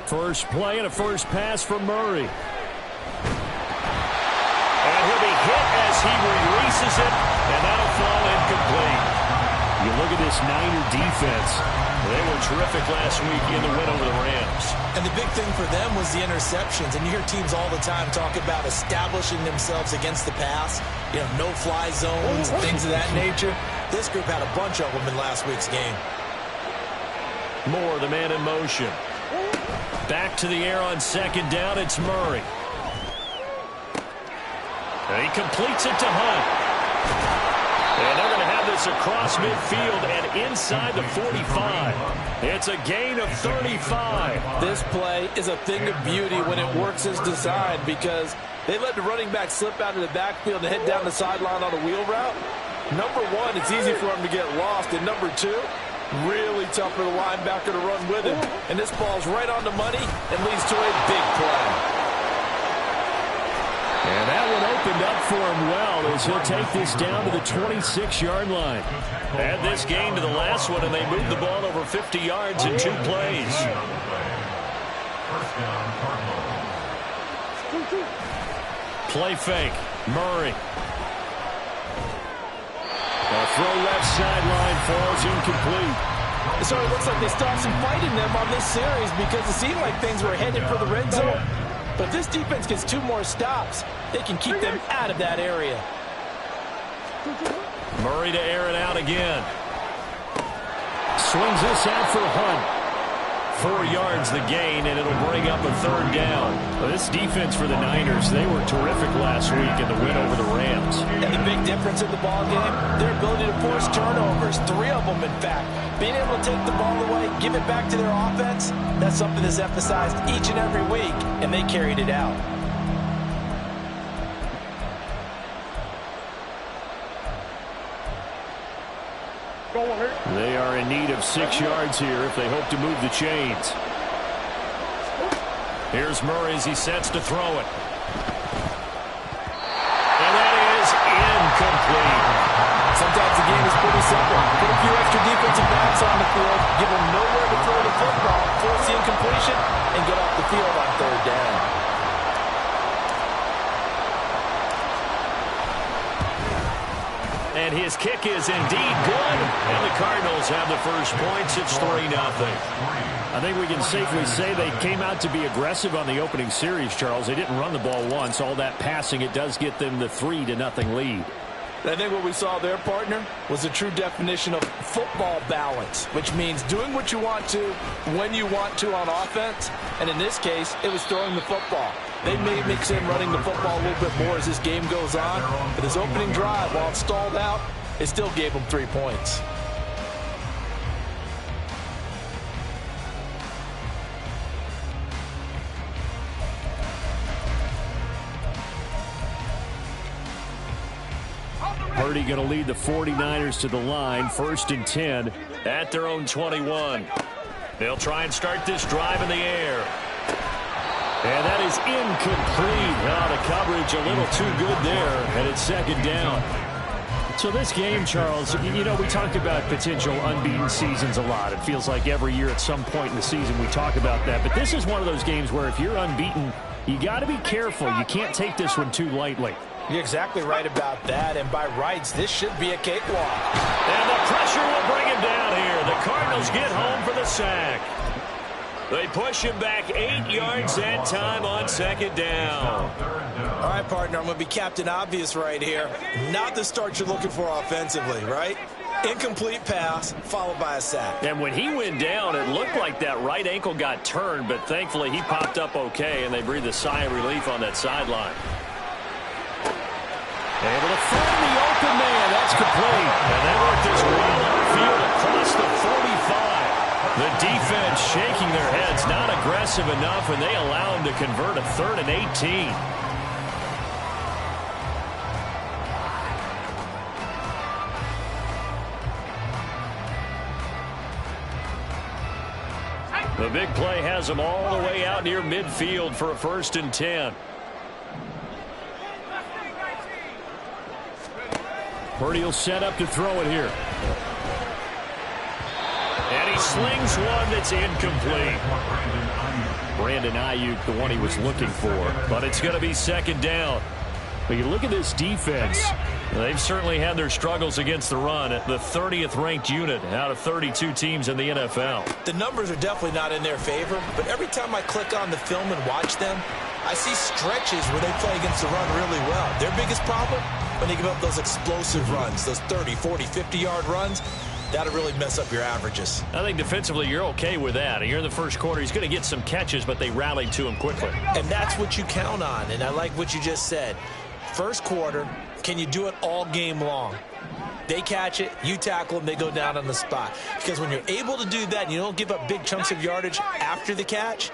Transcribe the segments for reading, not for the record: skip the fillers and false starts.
First play and a first pass from Murray. And he'll be hit as he releases it, and that'll fall incomplete. You look at this Niner defense. They were terrific last week in the win over the Rams. And the big thing for them was the interceptions. And you hear teams all the time talk about establishing themselves against the pass. You know, no-fly zones, things of that nature. This group had a bunch of them in last week's game. Moore, the man in motion. Back to the air on second down. It's Murray. And he completes it to Hunt. And they're going to have this across midfield and inside the 45. It's a gain of 35. This play is a thing of beauty when it works as designed because they let the running back slip out of the backfield and head down the sideline on a wheel route. Number one, it's easy for him to get lost. And number two, really tough for the linebacker to run with him. And this ball's right on the money and leads to a big play. And that one opened up for him well as he'll take this down to the 26-yard line. Add this game to the last one, and they moved the ball over 50 yards in 2 plays. Play fake. Murray. A throw left sideline falls incomplete. So it looks like they stopped some fight in them on this series because it seemed like things were headed for the red zone. But if this defense gets 2 more stops, they can keep them out of that area. Murray to air it out again. Swings this out for Hunt. 4 yards the gain, and it'll bring up a 3rd down. Well, this defense for the Niners, they were terrific last week in the win over the Rams. And the big difference in the ball game, their ability to force turnovers, 3 of them in fact. Being able to take the ball away, give it back to their offense, that's something that's emphasized each and every week, and they carried it out. They are in need of 6 yards here if they hope to move the chains. Here's Murray as he sets to throw it. And that is incomplete. Sometimes the game is pretty simple. Put a few extra defensive backs on the field, give them nowhere to throw the football, force the incompletion, and get off the field on 3rd down. And his kick is indeed good. And the Cardinals have the first points. It's 3-0. I think we can safely say they came out to be aggressive on the opening series, Charles. They didn't run the ball once. All that passing, it does get them the 3-0 lead. I think what we saw there, partner, was a true definition of football balance, which means doing what you want to, when you want to on offense. And in this case, it was throwing the football. They may mix in running the football a little bit more as this game goes on. But his opening drive, while it stalled out, it still gave him 3 points. Purdy going to lead the 49ers to the line. 1st and 10 at their own 21. They'll try and start this drive in the air. And that is incomplete. Oh, the coverage a little too good there, and it's 2nd down. So this game, Charles, you know, we talk about potential unbeaten seasons a lot. It feels like every year at some point in the season we talk about that. But this is one of those games where if you're unbeaten, you got to be careful. You can't take this one too lightly. You're exactly right about that, and by rights, this should be a cakewalk. And the pressure will bring him down here. The Cardinals get home for the sack. They push him back 8 yards that time on 2nd down. All right, partner, I'm going to be Captain Obvious right here. Not the start you're looking for offensively, right? Incomplete pass, followed by a sack. And when he went down, it looked like that right ankle got turned, but thankfully he popped up okay, and they breathed a sigh of relief on that sideline. Able to find the open man. That's complete. And they worked this wheel field across the 45. The defense shaking their heads, not aggressive enough, and they allow him to convert a 3rd and 18. The big play has them all the way out near midfield for a 1st and 10. Purdy will set up to throw it here. And he slings one that's incomplete. Brandon Ayuk, the one he was looking for. But it's going to be second down. But you look at this defense. They've certainly had their struggles against the run at the 30th ranked unit out of 32 teams in the NFL. The numbers are definitely not in their favor, but every time I click on the film and watch them, I see stretches where they play against the run really well. Their biggest problem, when they give up those explosive runs, those 30, 40, 50-yard runs, that'll really mess up your averages. I think defensively you're okay with that. Here in the first quarter, he's going to get some catches, but they rallied to him quickly. And that's what you count on, and I like what you just said. First quarter, can you do it all game long? They catch it, you tackle them, they go down on the spot. Because when you're able to do that and you don't give up big chunks of yardage after the catch,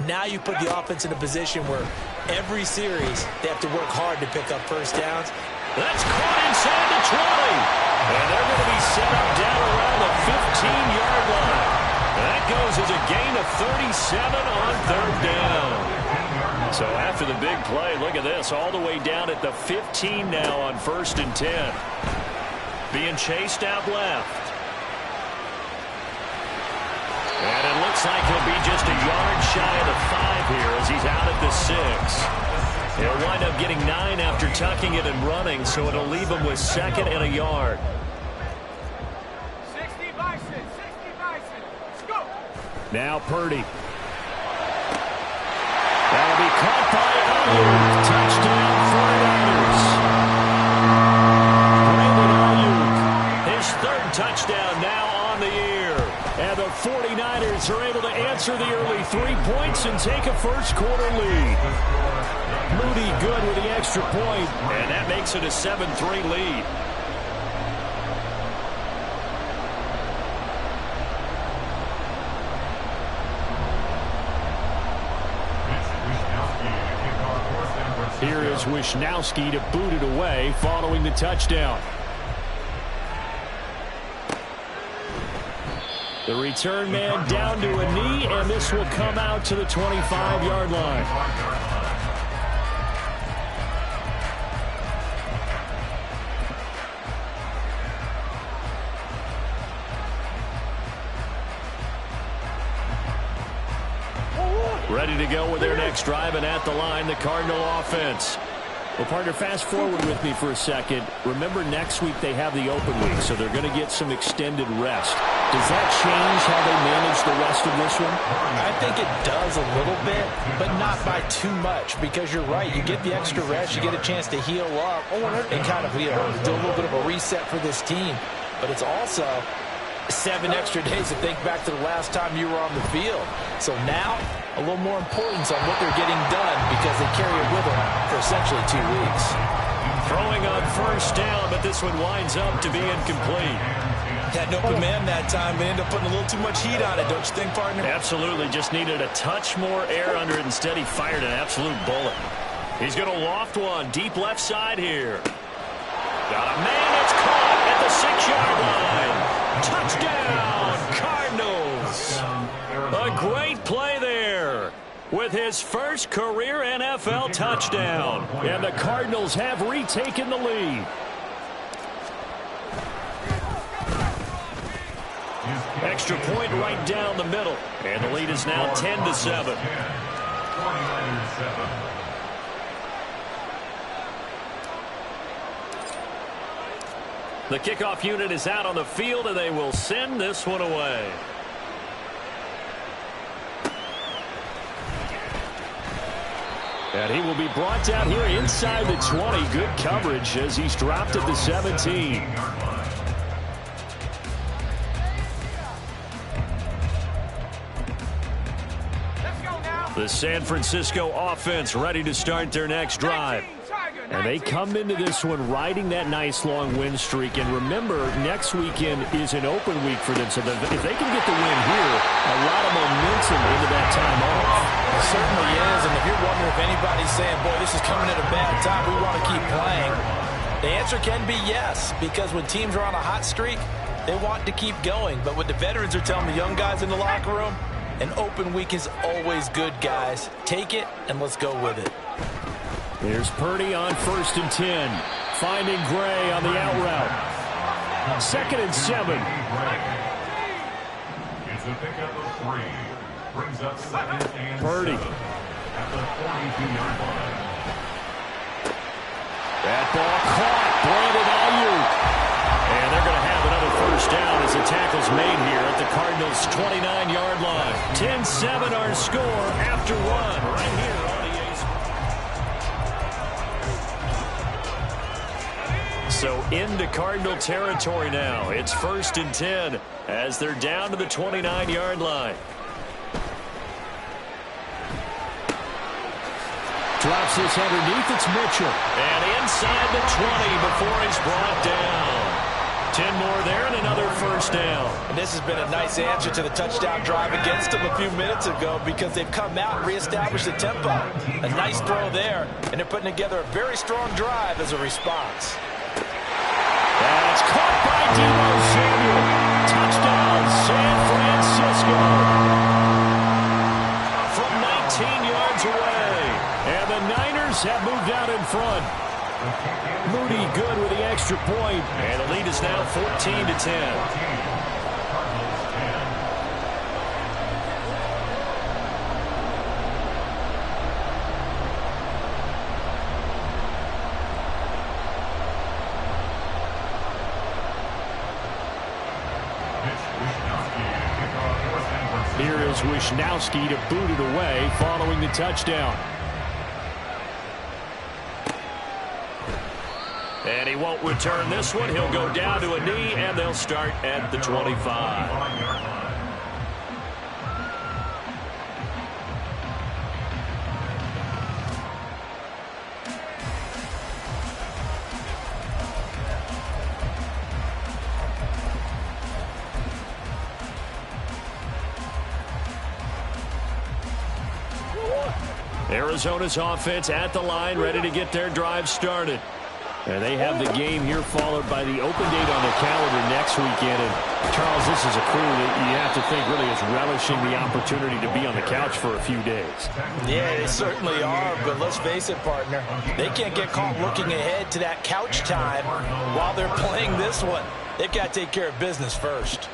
now you put the offense in a position where every series they have to work hard to pick up first downs. That's caught inside the 20. And they're going to be set up down around the 15-yard line. That goes as a gain of 37 on third down. So after the big play, look at this, all the way down at the 15 now on 1st and 10. Being chased out left. And it looks like he'll be just a yard shy of the 5 here as he's out at the 6. He'll wind up getting 9 after tucking it and running, so it'll leave him with 2nd and a yard. 60 Bison, let's go. Now Purdy. That'll be caught by Ayuk. Touchdown 49ers. Brandon Ayuk, his 3rd touchdown now on the year. And the 49ers are able to answer the early 3 points and take a first quarter lead. Moody good with the extra point, and that makes it a 7-3 lead. Here is Wishnowski to boot it away following the touchdown. The return man down to a knee, and this will come out to the 25-yard line. Ready to go with their next drive, and at the line, the Cardinal offense. Well, partner, fast forward with me for a second. Remember, next week they have the open week, so they're going to get some extended rest. Does that change how they manage the rest of this one? I think it does a little bit, but not by too much, because you're right. You get the extra rest, you get a chance to heal up, and kind of do a little bit of a reset for this team. But it's also 7 extra days to think back to the last time you were on the field. So now, a little more importance on what they're getting done because they carry it with them for essentially 2 weeks. Throwing on first down, but this one winds up to be incomplete. Had an open man that time, but ended up putting a little too much heat on it, don't you think, partner? Absolutely. Just needed a touch more air under it. Instead, he fired an absolute bullet. He's going to loft one deep left side here. Got a man that's caught at the 6-yard line. Touchdown, Cardinals. A great play there with his first career NFL touchdown. And the Cardinals have retaken the lead. Extra point right down the middle. And the lead is now 10-7. The kickoff unit is out on the field, and they will send this one away. And he will be brought down here inside the 20. Good coverage as he's dropped at the 17. The San Francisco offense ready to start their next drive. And they come into this one riding that nice long win streak. And remember, next weekend is an open week for them. So if they can get the win here, a lot of momentum into that time off. It certainly is. And if you're wondering if anybody's saying, boy, this is coming at a bad time, we want to keep playing, the answer can be yes. Because when teams are on a hot streak, they want to keep going. But what the veterans are telling the young guys in the locker room, an open week is always good, guys. Take it, and let's go with it. Here's Purdy on 1st and 10. finding Gray on the out route. 2nd and 7. It's a pickup of 3. Brings up 2nd and Purdy. 7 at the 42-yard line. That ball caught. Brandon Ayuk. And they're going to have another first down as the tackle's made here at the Cardinals' 29-yard line. 10-7 our score after one right here on EA Sports. So into Cardinal territory now. It's 1st and 10 as they're down to the 29-yard line. Drops this underneath. It's Mitchell. And inside the 20 before he's brought down. 10 more there and another first down. And this has been a nice answer to the touchdown drive against them a few minutes ago because they've come out and reestablished the tempo. A nice throw there, and they're putting together a very strong drive as a response. That's caught by Deebo Samuel. Touchdown, San Francisco. From 19 yards away. And the Niners have moved out in front. Moody good with the extra point. And the lead is now 14-10. Here is Wishnowski to boot it away following the touchdown. And he won't return this one. He'll go down to a knee, and they'll start at the 25. Arizona's offense at the line, ready to get their drive started. And they have the game here followed by the open date on the calendar next weekend. And Charles, this is a crew that you have to think really is relishing the opportunity to be on the couch for a few days. Yeah, they certainly are, but let's face it, partner. They can't get caught looking ahead to that couch time while they're playing this one. They've got to take care of business first.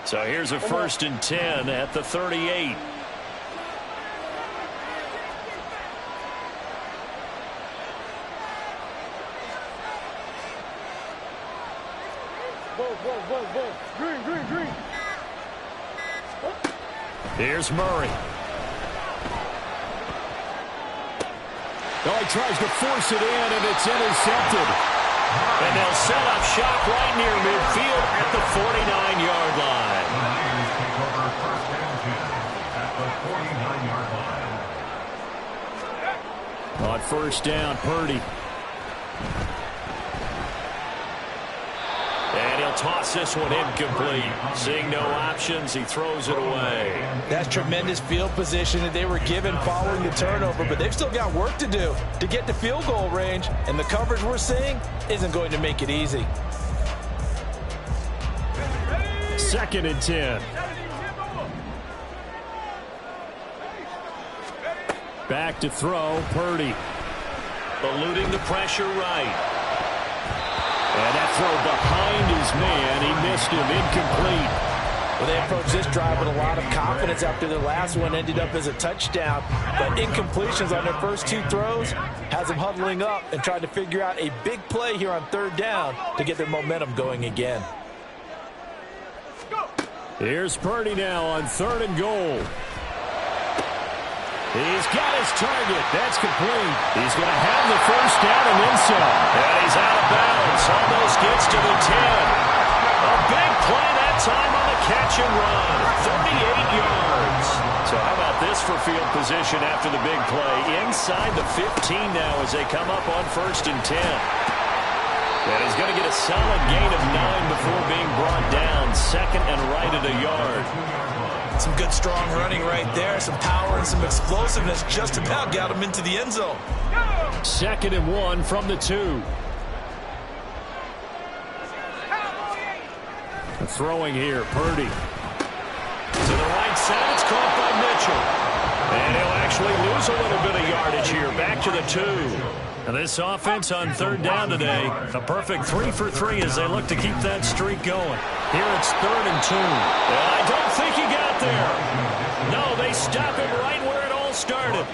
So here's a 1st and 10 at the 38. Green. Here's Murray. Oh, he tries to force it in, and it's intercepted. And they'll set up shop right near midfield at the 49-yard line. The Niners take over 1st and 10 at the 49-yard line. On first down, Purdy. And he'll toss this one incomplete. Seeing no options, he throws it away. That's tremendous field position that they were given following the turnover, but they've still got work to do to get to field goal range, and the coverage we're seeing isn't going to make it easy. 2nd and 10. Back to throw, Purdy. Eluding the pressure right. And that throw behind his man. He missed him, incomplete. Well, they approached this drive with a lot of confidence after their last one ended up as a touchdown. But incompletions on their first 2 throws has them huddling up and trying to figure out a big play here on 3rd down to get their momentum going again. Here's Purdy now on 3rd and goal. He's got his target. That's complete. He's going to have the first down and then some. And he's out of bounds. Almost gets to the 10. A big play that time on the catch and run. 38 yards. So how about this for field position after the big play? Inside the 15 now as they come up on 1st and 10. And he's going to get a solid gain of 9 before being brought down. 2nd and right at a yard. Some good strong running right there. Some power and some explosiveness just about got him into the end zone. 2nd and 1 from the 2. Throwing here, Purdy. To the right side, it's caught by Mitchell. And he'll actually lose a little bit of yardage here. Back to the 2. And this offense on 3rd down today, a perfect 3 for 3 as they look to keep that streak going. Here it's 3rd and 2. I don't think he got there. No, they stop him right where it all started.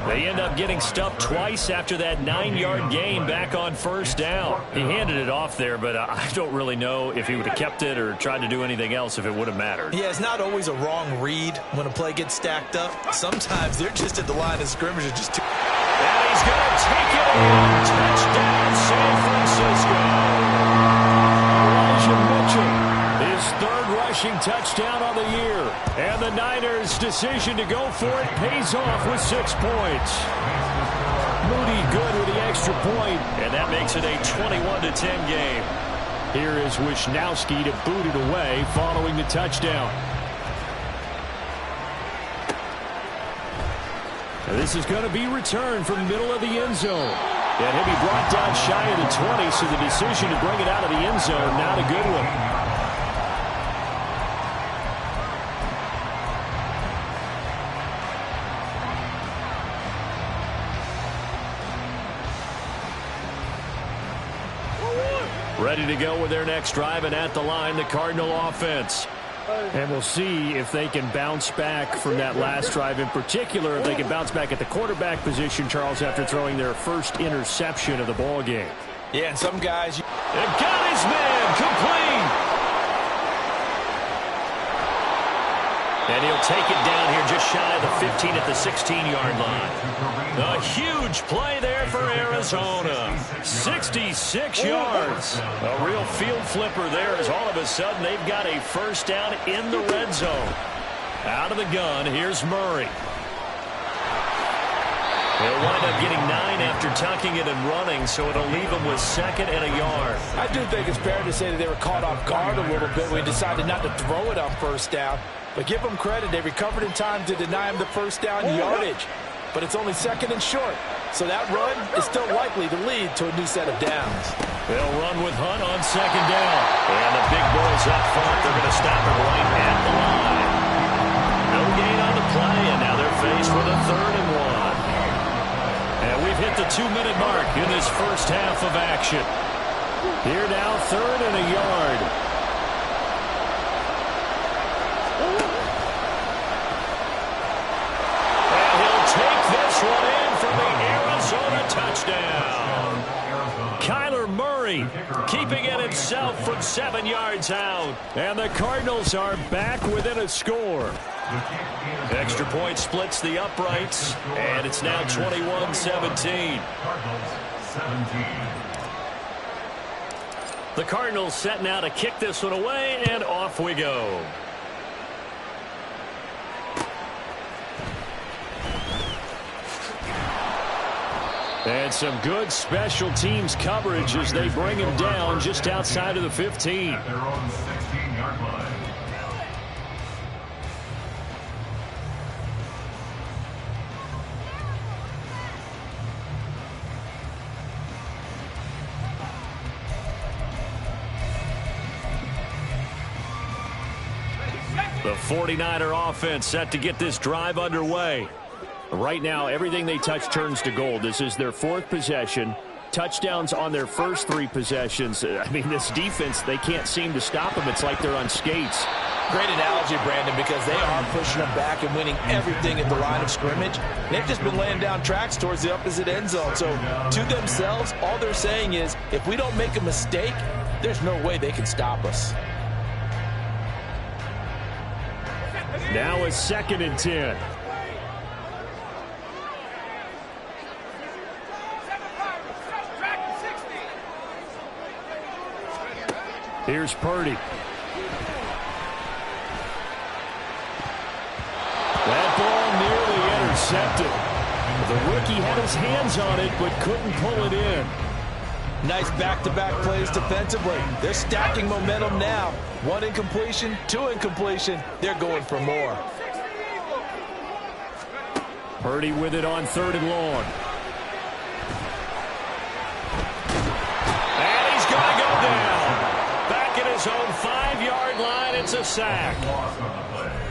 They end up getting stuffed twice after that 9-yard gain back on 1st down. He handed it off there, but I don't really know if he would have kept it or tried to do anything else if it would have mattered. Yeah, it's not always a wrong read when a play gets stacked up. Sometimes they're just at the line of scrimmage. Just too. And he's going to take it in. Touchdown, San Francisco. Elijah Mitchell, his 3rd rushing touchdown on the year. And the Niners' decision to go for it pays off with 6 points. Moody good with the extra point, and that makes it a 21-10 game. Here is Wisnowski to boot it away following the touchdown. And this is going to be returned from the middle of the end zone. And he'll be brought down shy of the 20, so the decision to bring it out of the end zone, not a good one. Ready to go with their next drive, and at the line, the Cardinal offense. And we'll see if they can bounce back from that last drive in particular, if they can bounce back at the quarterback position, Charles, after throwing their first interception of the ball game. Yeah, and some guys... They've got his man complete. And he'll take it down here just shy of the 15 at the 16-yard line. A huge play there for Arizona. 66 yards. A real field flipper there as all of a sudden they've got a 1st down in the red zone. Out of the gun, here's Murray. They'll wind up getting 9 after tucking it and running, so it'll leave them with 2nd and a yard. I do think it's fair to say that they were caught off guard a little bit when we decided not to throw it on 1st down. But give them credit, they recovered in time to deny him the 1st down yardage. But it's only 2nd and short, so that run is still likely to lead to a new set of downs. They'll run with Hunt on 2nd down. And the big boys up front, they're going to stop it right at the line. No gain on the play, and now they're faced with a 3rd and 1. And we've hit the 2-minute mark in this first half of action. Here now, 3rd and a yard. And he'll take this one in for the Arizona touchdown. Kyler Murray keeping it himself from 7 yards out. And the Cardinals are back within a score. Extra point splits the uprights, and it's now 21-17. The Cardinals setting out to kick this one away, and off we go. And some good special teams coverage as they bring him down just outside of the 15. Their own 16-yard line. The 49er offense set to get this drive underway. Right now, everything they touch turns to gold. This is their 4th possession. Touchdowns on their first 3 possessions. I mean, this defense, they can't seem to stop them. It's like they're on skates. Great analogy, Brandon, because they are pushing them back and winning everything at the line of scrimmage. They've just been laying down tracks towards the opposite end zone. So to themselves, all they're saying is, if we don't make a mistake, there's no way they can stop us. Now a 2nd and 10. Here's Purdy. That ball nearly intercepted. The rookie had his hands on it but couldn't pull it in. Nice back-to-back plays defensively. They're stacking momentum now. 1 incompletion, 2 incompletion. They're going for more. Purdy with it on 3rd and long. And he's going to go down. Back at his own 5-yard line, it's a sack.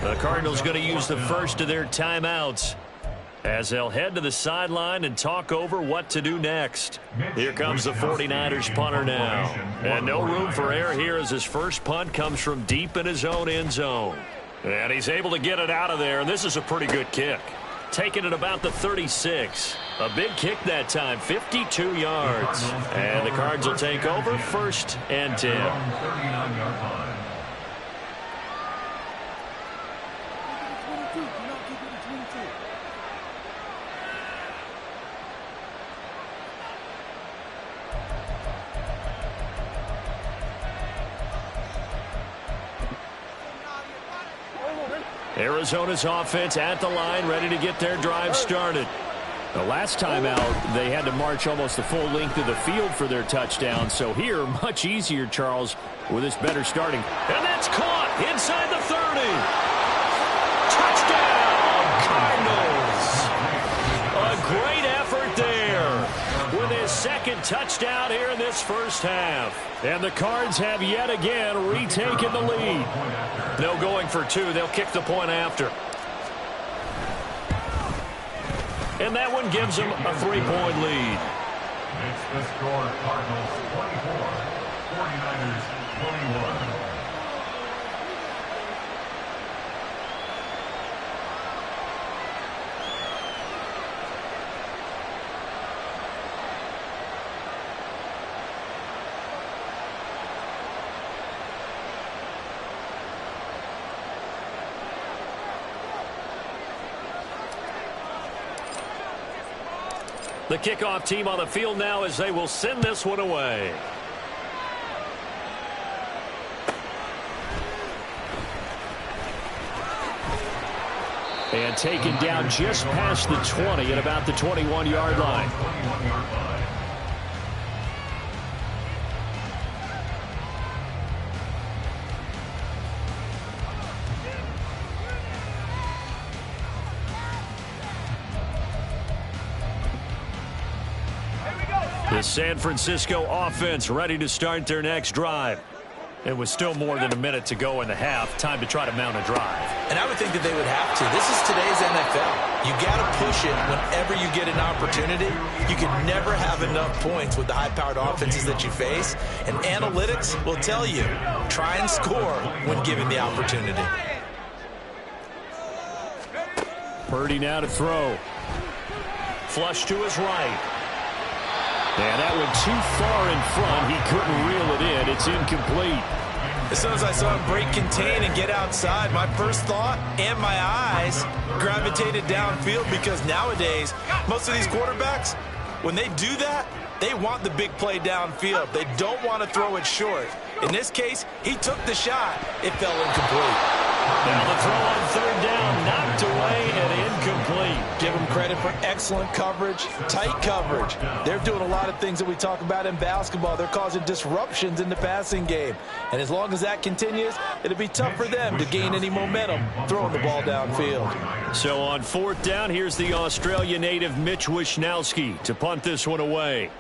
The Cardinals going to use the first of their timeouts. as they'll head to the sideline and talk over what to do next. Here comes the 49ers punter now. And no room for error here as his first punt comes from deep in his own end zone. And he's able to get it out of there, and this is a pretty good kick. Taking it about the 36. A big kick that time, 52 yards. And the Cards will take over, 1st and 10. 39-yard line. Arizona's offense at the line, ready to get their drive started. The last time out, they had to march almost the full length of the field for their touchdown. So here, much easier, Charles, with this better starting. And that's caught inside the 30. Touchdown, Cardinals. A great effort there with his second touchdown here in this first half. And the Cards have yet again retaken the lead. No going for two. They'll kick the point after. And that one gives them a 3-point lead. Makes the score Cardinals 24, 49ers 21. The kickoff team on the field now as they will send this one away. And taken down just past the 20 at about the 21-yard line. The San Francisco offense ready to start their next drive. It was still more than a minute to go in the half. Time to try to mount a drive. And I would think that they would have to. This is today's NFL. You got to push it whenever you get an opportunity. You can never have enough points with the high-powered offenses that you face. And analytics will tell you, try and score when given the opportunity. Purdy now to throw. Flush to his right. And that went too far in front. He couldn't reel it in. It's incomplete. As soon as I saw him break contain and get outside, my first thought and my eyes gravitated downfield, because nowadays, most of these quarterbacks, when they do that, they want the big play downfield. They don't want to throw it short. In this case, he took the shot. It fell incomplete. Now the throw on 3rd down, knocked away and incomplete. Give them credit for excellent coverage, tight coverage. They're doing a lot of things that we talk about in basketball. They're causing disruptions in the passing game. And as long as that continues, it'll be tough for them to gain any momentum throwing the ball downfield. So on 4th down, here's the Australia native Mitch Wishnowsky to punt this one away.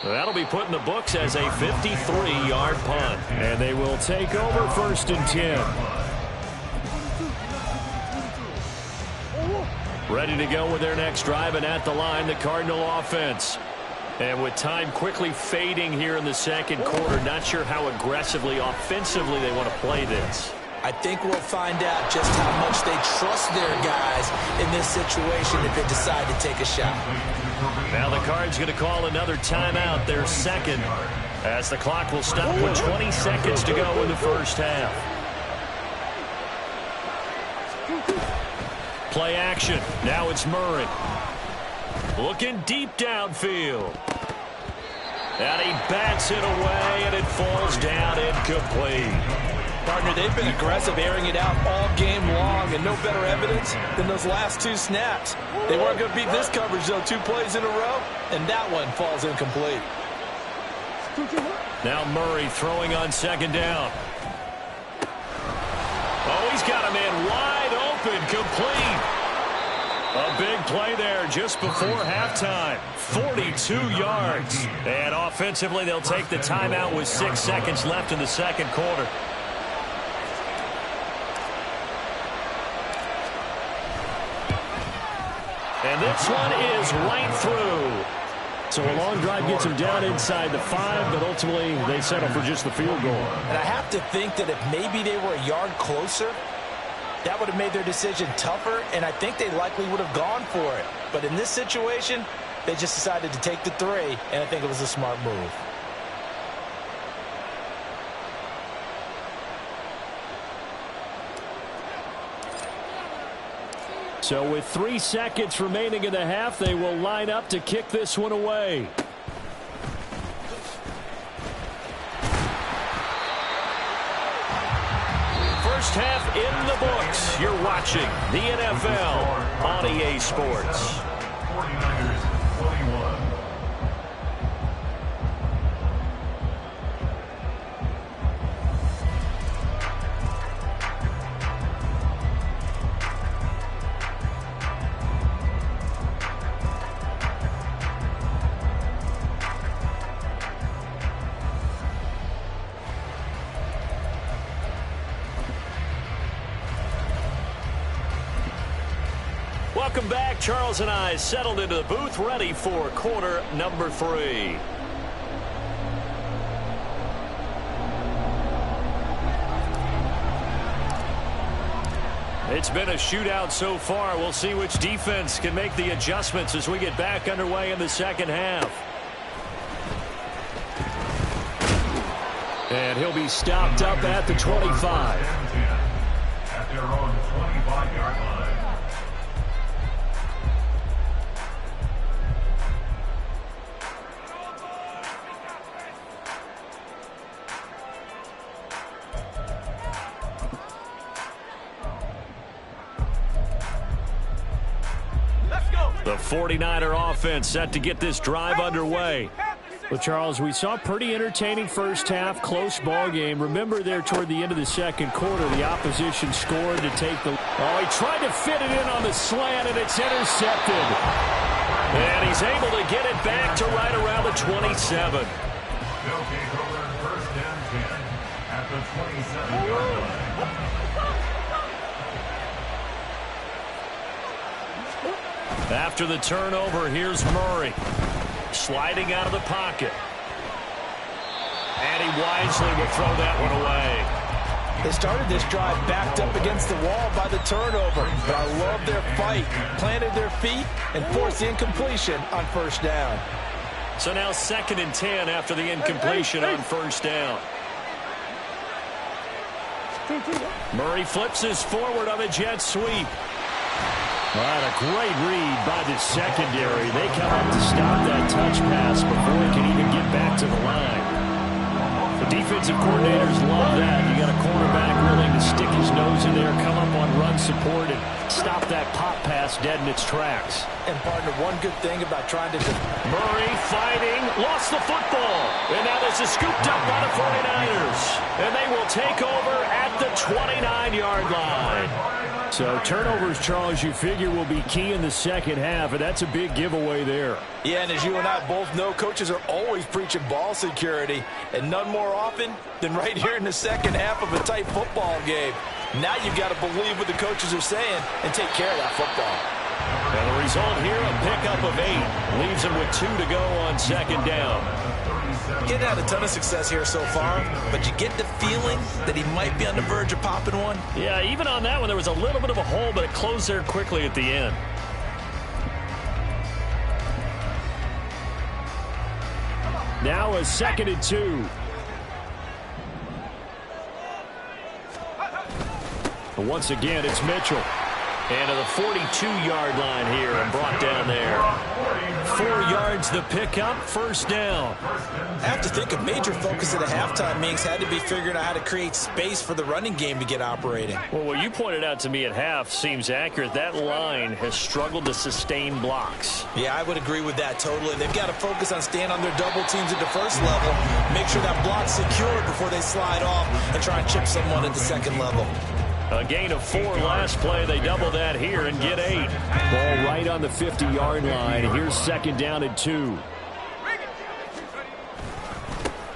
That'll be put in the books as a 53-yard punt. And they will take over 1st and 10. Ready to go with their next drive, and at the line, the Cardinal offense. And with time quickly fading here in the second quarter, not sure how aggressively, offensively they want to play this. I think we'll find out just how much they trust their guys in this situation if they decide to take a shot. Now the Cards going to call another timeout, their second, as the clock will stop with 20 seconds to go in the first half. Play action. Now it's Murray. Looking deep downfield. And he bats it away, and it falls down incomplete. Partner, they've been aggressive, airing it out all game long, and no better evidence than those last 2 snaps. They weren't going to beat this coverage, though, 2 plays in a row, and that one falls incomplete. Now Murray throwing on 2nd down. Oh, he's got a man wide open, complete. A big play there just before halftime. 42 yards. And offensively, they'll take the timeout with 6 seconds left in the second quarter. And this one is right through. So a long drive gets them down inside the 5, but ultimately they settle for just the field goal. And I have to think that if maybe they were a yard closer, that would have made their decision tougher, and I think they likely would have gone for it. But in this situation, they just decided to take the 3, and I think it was a smart move. So with 3 seconds remaining in the half, they will line up to kick this one away. First half in the books. You're watching the NFL on EA Sports. 49ers 21. Welcome back. Charles and I settled into the booth, ready for quarter number 3. It's been a shootout so far. We'll see which defense can make the adjustments as we get back underway in the second half. And he'll be stopped up at the 25. At their own 25-yard line. The 49er offense set to get this drive underway. Well, Charles, we saw a pretty entertaining first half, close ball game. Remember there toward the end of the second quarter, the opposition scored to take the... Oh, he tried to fit it in on the slant, and it's intercepted. And he's able to get it back to right around the 27. They'll take over first and 10 at the 27-yard line. After the turnover, here's Murray. Sliding out of the pocket. And he wisely will throw that one away. They started this drive backed up against the wall by the turnover, but I love their fight. Planted their feet and forced the incompletion on first down. So now 2nd and 10 after the incompletion on first down. Murray flips his forward on a jet sweep. All right, a great read by the secondary. They come up to stop that touch pass before he can even get back to the line. The defensive coordinators love that. You got a cornerback willing to stick his nose in there, come up on run support, and stop that pop pass dead in its tracks. And, partner, one good thing about trying to... Murray fighting, lost the football. And now this is scooped up by the 49ers. And they will take over at the 29-yard line. So turnovers, Charles, you figure will be key in the second half, and that's a big giveaway there. Yeah, and as you and I both know, coaches are always preaching ball security, and none more often than right here in the second half of a tight football game. Now you've got to believe what the coaches are saying and take care of that football. And the result here, a pickup of 8. Leaves him with 2 to go on second down. Getting had a ton of success here so far, but you get the feeling that he might be on the verge of popping one. Yeah, even on that one, there was a little bit of a hole, but it closed there quickly at the end. Now a 2nd and 2. But once again, it's Mitchell. And to the 42-yard line here and brought down there. 4 yards the pickup, first down. I have to think a major focus at the halftime meetings had to be figuring out how to create space for the running game to get operating. Well, what you pointed out to me at half seems accurate. That line has struggled to sustain blocks. Yeah, I would agree with that totally. They've got to focus on staying on their double teams at the first level, make sure that block's secured before they slide off and try and chip someone at the second level. A gain of 4 last play. They double that here and get 8. Ball right on the 50-yard line. Here's 2nd down and 2.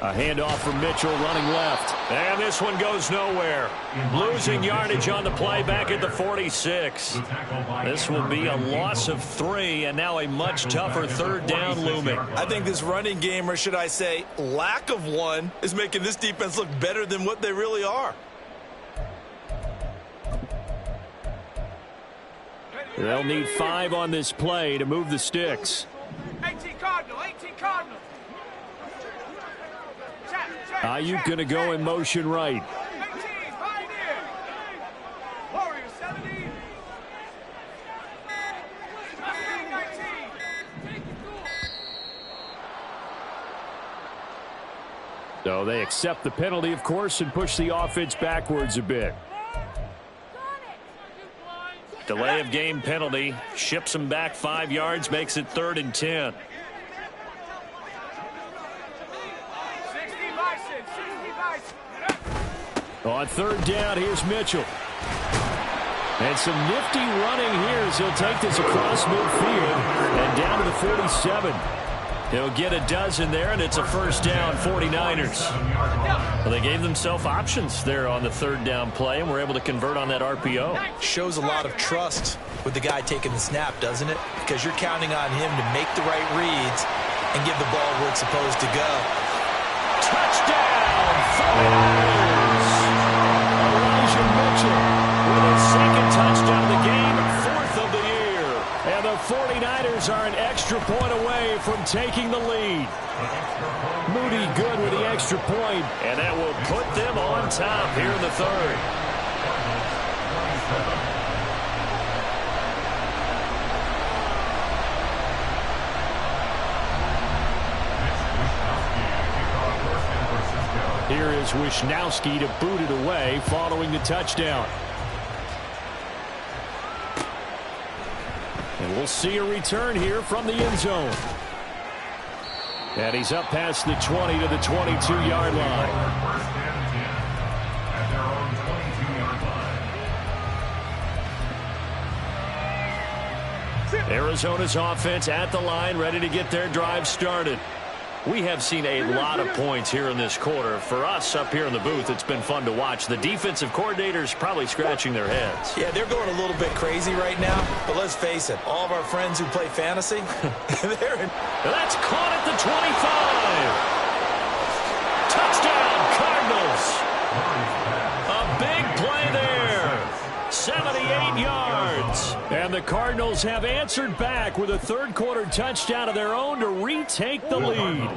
A handoff from Mitchell running left. And this one goes nowhere. Losing yardage on the play back at the 46. This will be a loss of 3, and now a much tougher third down looming. I think this running game, or should I say lack of one, is making this defense look better than what they really are. They'll need 5 on this play to move the sticks. 18 Cardinal, 18 Cardinal. Ayuk going to go in motion right. 18, Pioneer. Warrior 70. 19. So they accept the penalty, of course, and push the offense backwards a bit. Delay of game penalty. Ships them back 5 yards, makes it 3rd and 10. On 3rd down, here's Mitchell. And some nifty running here as he'll take this across midfield and down to the 47. He'll get a dozen there, and it's a 1st down, 49ers. Well, they gave themselves options there on the 3rd down play, and were able to convert on that RPO. Shows a lot of trust with the guy taking the snap, doesn't it? Because you're counting on him to make the right reads and give the ball where it's supposed to go. Touchdown, 49ers! Elijah Mitchell with his 2nd touchdown of the game, 4th of the year. And the 49ers are an extra point away from taking the lead. Moody good with the extra point, and that will put them on top here in the 3rd. Here is Wisnowski to boot it away following the touchdown. And we'll see a return here from the end zone. And he's up past the 20 to the 22-yard line. First and 10 at their own 22-yard line. Arizona's offense at the line, ready to get their drive started. We have seen a lot of points here in this quarter. For us up here in the booth, it's been fun to watch. The defensive coordinators probably scratching their heads. Yeah, they're going a little bit crazy right now, but let's face it, all of our friends who play fantasy, they're in. That's caught at the 25. Touchdown, Cardinals. A big play there. 78 yards. And the Cardinals have answered back with a 3rd quarter touchdown of their own to retake the lead.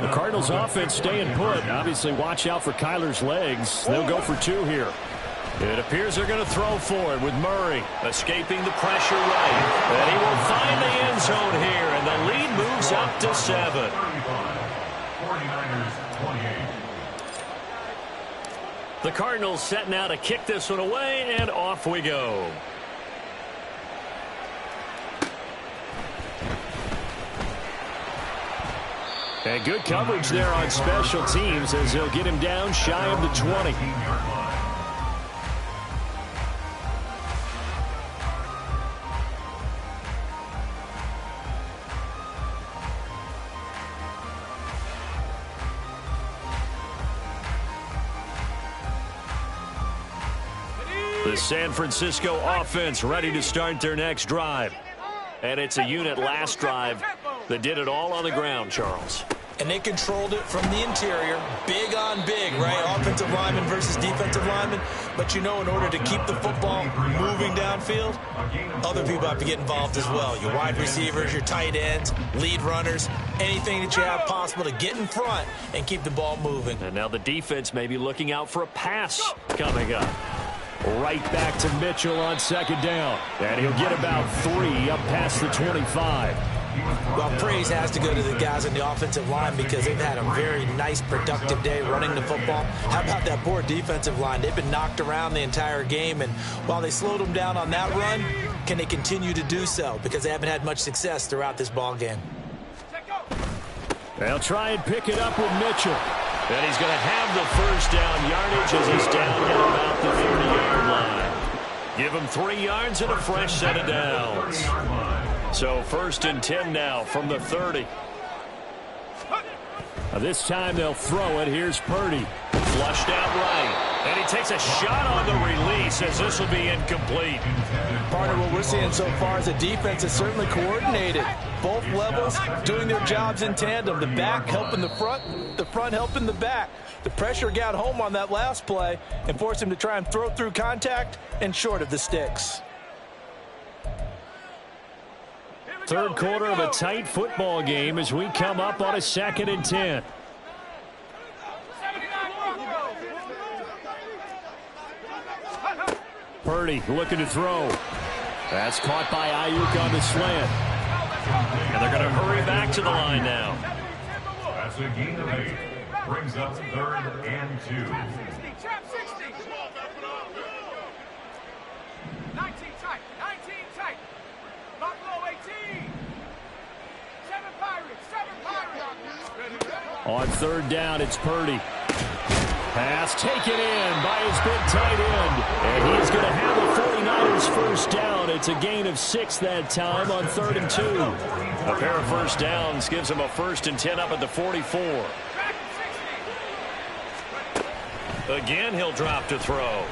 The Cardinals offense staying put. Obviously, watch out for Kyler's legs. They'll go for 2 here. It appears they're going to throw for it with Murray escaping the pressure right. And he will find the end zone here, and the lead moves up to 7. 49ers 28. The Cardinals set now to kick this one away, and off we go. And good coverage there on special teams as they'll get him down shy of the 20. The San Francisco offense ready to start their next drive. And it's a unit last drive that did it all on the ground, Charles. And they controlled it from the interior, big on big, right? Offensive lineman versus defensive lineman. But, you know, in order to keep the football moving downfield, other people have to get involved as well. Your wide receivers, your tight ends, lead runners, anything that you have possible to get in front and keep the ball moving. And now the defense may be looking out for a pass coming up. Right back to Mitchell on 2nd down. And he'll get about 3 up past the 25. Well, praise has to go to the guys on the offensive line because they've had a very nice, productive day running the football. How about that poor defensive line? They've been knocked around the entire game, and while they slowed them down on that run, can they continue to do so? Because they haven't had much success throughout this ball game. They'll try and pick it up with Mitchell. And he's going to have the 1st down yardage as he's down at about the 30-yard line. Give him 3 yards and a fresh set of downs. So 1st and 10 now from the 30. This time they'll throw it. Here's Purdy. Flushed out right. And he takes a shot on the release as this will be incomplete. Partner, what we're seeing so far is the defense is certainly coordinated. Both levels doing their jobs in tandem. The back helping the front helping the back. The pressure got home on that last play and forced him to try and throw through contact and short of the sticks. Third quarter of a tight football game as we come up on a 2nd and 10. Purdy looking to throw. That's caught by Ayuk on the slant. And they're going to hurry back to the line now. That's a gain of 8. Brings up 3rd and 2. 60, trap 60. 19 tight, 19 tight. Buffalo 18. 7 Pirates, 7 Pirates. On 3rd down, it's Purdy. Pass taken in by his big tight end. And he's going to have the 49ers first down. It's a gain of 6 that time on 3rd and 2. A pair of first downs gives him a 1st and 10 up at the 44. Again, he'll drop to throw.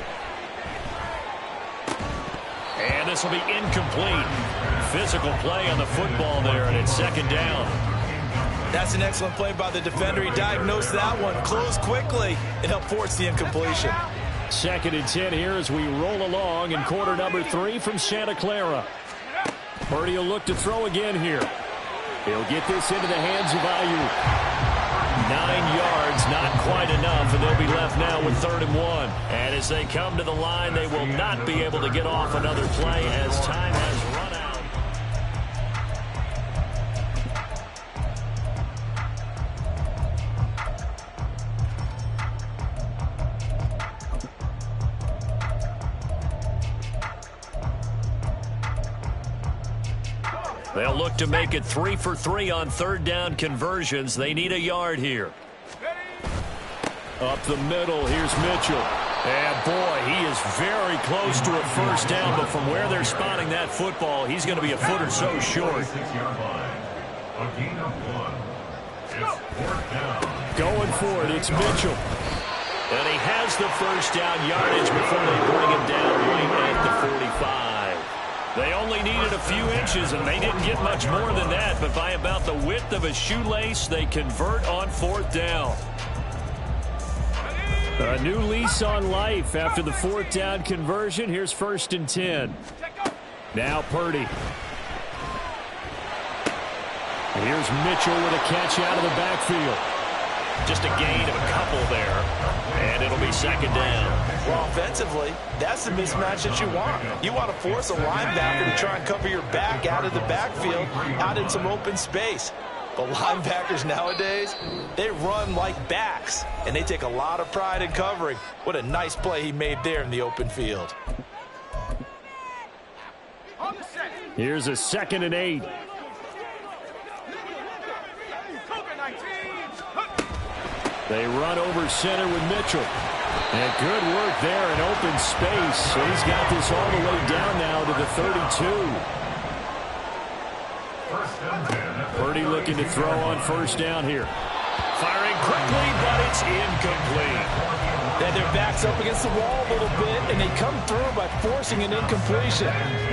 And this will be incomplete. Physical play on the football there, and it's 2nd down. That's an excellent play by the defender. He diagnosed that one, closed quickly, and helped force the incompletion. 2nd and 10 here as we roll along in quarter number 3 from Santa Clara. Purdy will look to throw again here. He'll get this into the hands of Ayuk. 9 yards, not quite enough, and they'll be left now with 3rd and 1. And as they come to the line, they will not be able to get off another play as time has run out. They'll look to make it 3 for 3 on 3rd down conversions. They need a yard here. Up the middle, here's Mitchell. And boy, he is very close to a first down, but from where they're spotting that football, he's going to be a foot or so short. 6-yard line. A gain of 1. It's 4th down. Going for it, it's Mitchell. And he has the first down yardage before they bring him down right at the 45. They only needed a few inches, and they didn't get much more than that, but by about the width of a shoelace, they convert on 4th down. A new lease on life after the 4th down conversion. Here's 1st and 10. Now Purdy. Here's Mitchell with a catch out of the backfield. Just a gain of a couple there, and it'll be 2nd down. Well, offensively, that's the mismatch that you want. You want to force a linebacker to try and cover your back out of the backfield, out in some open space. But linebackers nowadays, they run like backs, and they take a lot of pride in covering. What a nice play he made there in the open field. Here's a 2nd and 8. They run over center with Mitchell. And good work there in open space. So he's got this all the way down now to the 32. Purdy looking to throw on 1st down here. Firing quickly, but it's incomplete. Then their back's up against the wall a little bit, and they come through by forcing an incompletion.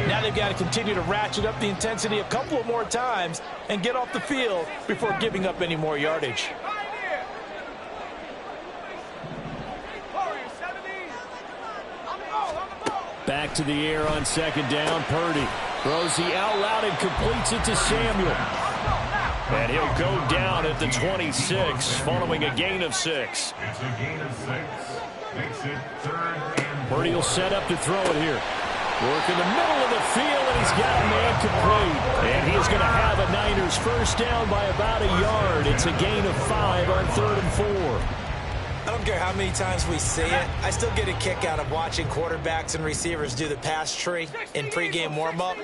Now they've got to continue to ratchet up the intensity a couple of more times and get off the field before giving up any more yardage. Back to the air on 2nd down. Purdy throws the out route and completes it to Samuel. And he'll go down at the 26 following a gain of 6. It's a gain of 6. Makes it 3rd and 4. Purdy will set up to throw it here. Work in the middle of the field, and he's got a man complete. And he's going to have a Niners first down by about a yard. It's a gain of 5 on 3rd and 4. I don't care how many times we see it. I still get a kick out of watching quarterbacks and receivers do the pass tree in pregame warm-up.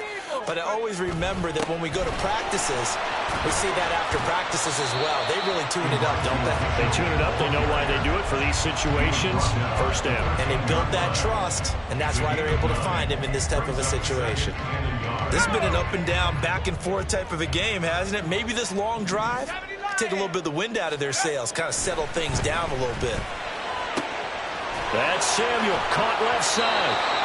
But I always remember that when we go to practices, we see that after practices as well. They really tune it up, don't they? They tune it up. They know why they do it for these situations. First down. And they build that trust, and that's why they're able to find him in this type of a situation. This has been an up and down, back and forth type of a game, hasn't it? Maybe this long drive take a little bit of the wind out of their sails, kind of settle things down a little bit. That's Samuel, caught left side.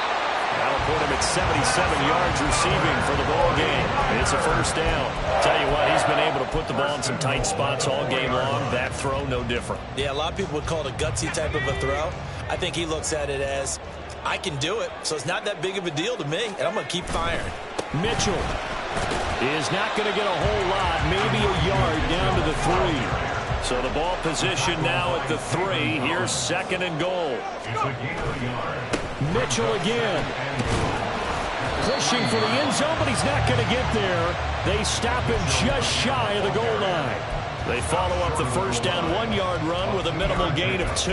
That'll put him at 77 yards receiving for the ball game. It's a first down. Tell you what, he's been able to put the ball in some tight spots all game long. That throw, no different. Yeah, a lot of people would call it a gutsy type of a throw. I think he looks at it as, I can do it, so it's not that big of a deal to me, and I'm going to keep firing. Mitchell is not going to get a whole lot, maybe a yard down to the 3. So the ball position now at the 3. Here's second and goal. Mitchell again. Pushing for the end zone, but he's not going to get there. They stop him just shy of the goal line. They follow up the first down 1-yard run with a minimal gain of 2.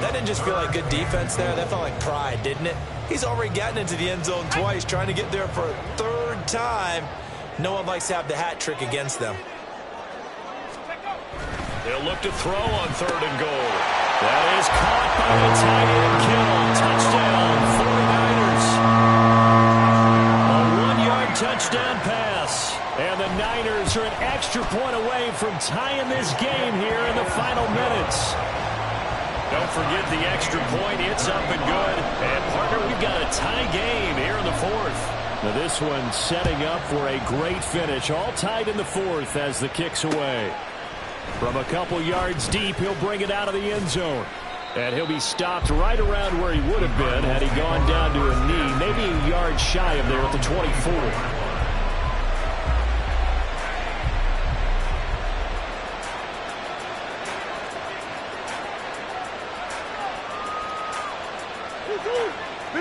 That didn't just feel like good defense there. That felt like pride, didn't it? He's already gotten into the end zone twice, trying to get there for a third time. No one likes to have the hat trick against them. They'll look to throw on third and goal. That is caught by the tight end, Kittle. Touchdown, 49ers. A 1-yard touchdown pass. And the Niners are an extra point away from tying this game here in the final minutes. Don't forget the extra point. It's up and good. And, partner, we've got a tie game here in the 4th. Now this one setting up for a great finish. All tied in the 4th as the kick's away. From a couple yards deep, he'll bring it out of the end zone. And he'll be stopped right around where he would have been had he gone down to a knee, maybe a yard shy of there at the 24.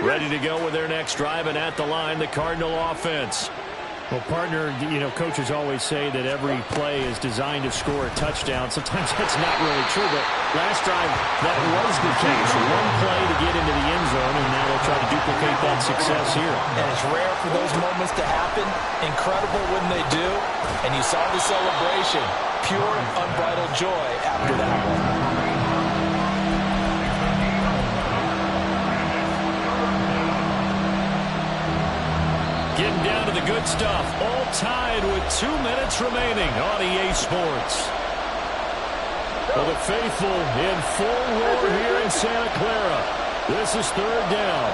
Ready to go with their next drive, and at the line, the Cardinal offense. Well, partner, you know, coaches always say that every play is designed to score a touchdown. Sometimes that's not really true, but last drive, that was the case. One play to get into the end zone, and now they'll try to duplicate that success here. And it's rare for those moments to happen. Incredible when they do. And you saw the celebration. Pure, unbridled joy after that one. Getting down to the good stuff. All tied with 2 minutes remaining on EA Sports. Well, the faithful in full roar here in Santa Clara. This is third down.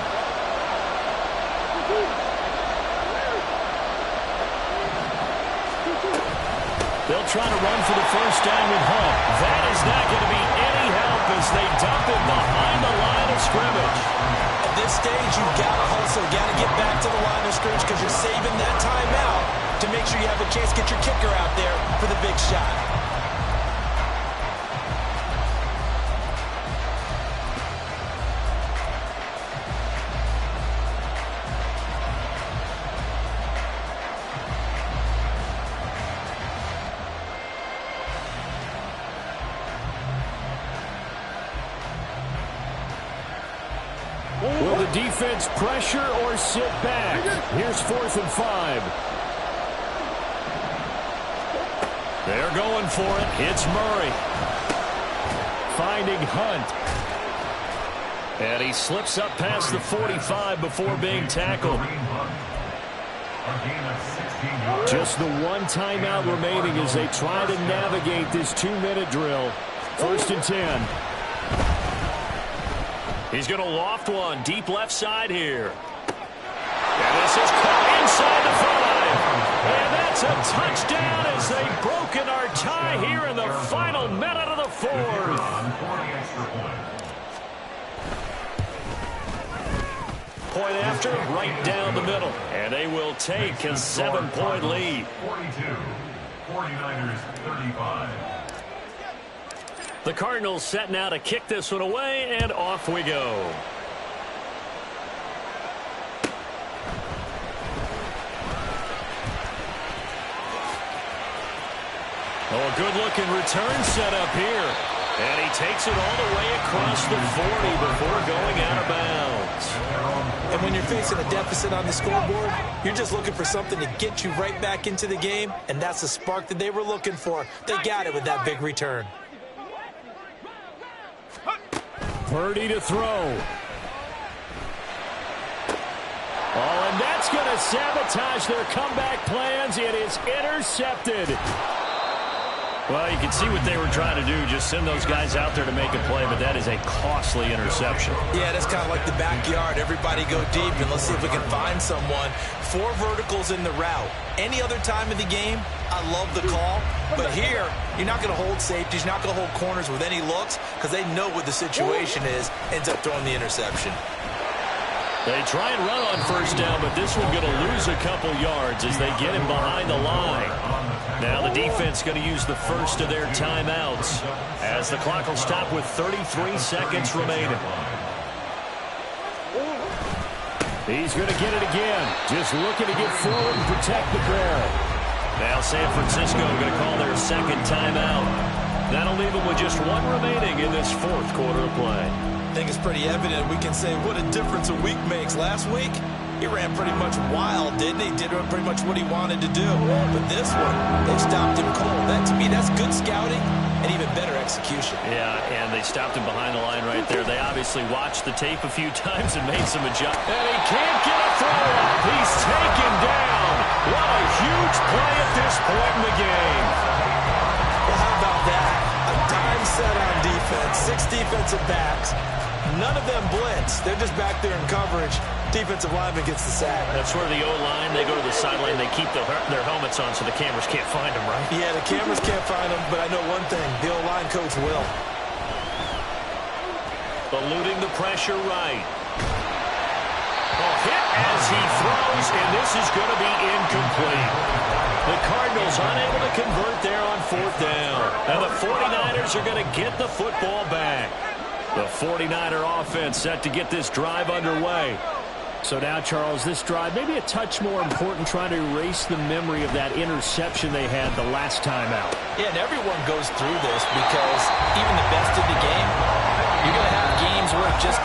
They'll try to run for the first down with Hunt. That is not going to be any help as they dump it behind the line of scrimmage. At this stage, you've got to hustle. Got to get back to the line of scrimmage because you're saving that timeout to make sure you have a chance to get your kicker out there for the big shot. Will the defense pressure or sit back? Here's 4th and 5. They're going for it. It's Murray. Finding Hunt. And he slips up past the 45 before being tackled. Just the one timeout remaining as they try to navigate this 2-minute drill. 1st and 10. He's going to loft one deep left side here. And this is caught inside the 5. And that's a touchdown as they've broken our tie here in the final minute of the 4th. Point after, right down the middle. And they will take a 7-point lead. 42, 49ers 35. The Cardinals set now to kick this one away, and off we go. Oh, a good-looking return set up here. And he takes it all the way across the 40 before going out of bounds. And when you're facing a deficit on the scoreboard, you're just looking for something to get you right back into the game, and that's the spark that they were looking for. They got it with that big return. Purdy to throw. Oh, and that's going to sabotage their comeback plans. It is intercepted. Well, you can see what they were trying to do, just send those guys out there to make a play, but that is a costly interception. Yeah, that's kind of like the backyard. Everybody go deep, and let's see if we can find someone. 4 verticals in the route. Any other time of the game, I love the call. But here, you're not going to hold safeties, you're not going to hold corners with any looks because they know what the situation is, ends up throwing the interception. They try and run on first down, but this one going to lose a couple yards as they get him behind the line. Now the defense going to use the first of their timeouts as the clock will stop with 33 seconds remaining. He's going to get it again. Just looking to get forward and protect the ball. Now San Francisco going to call their second timeout. That'll leave them with just 1 remaining in this 4th quarter of play. I think it's pretty evident. We can say what a difference a week makes. Last week, he ran pretty much wild, didn't he? Did pretty much what he wanted to do. But this one, they stopped him cold. That, to me, that's good scouting and even better execution. Yeah, and they stopped him behind the line right there. They obviously watched the tape a few times and made some adjustments. And he can't get a throw up. He's taken down. What a huge play at this point in the game. Well, how about that? A dime set on defense, 6 defensive backs. None of them blitz. They're just back there in coverage. Defensive lineman gets the sack. That's where the O-line, they go to the sideline, they keep their helmets on so the cameras can't find them, right? Yeah, the cameras can't find them, but I know one thing. The O-line coach will. Eluding the pressure right. Hit as he throws, and this is going to be incomplete. The Cardinals unable to convert there on 4th down. And the 49ers are going to get the football back. The 49er offense set to get this drive underway. So now, Charles, this drive may be a touch more important, trying to erase the memory of that interception they had the last time out. Yeah, and everyone goes through this because even the best in the game, you're going to have games where it just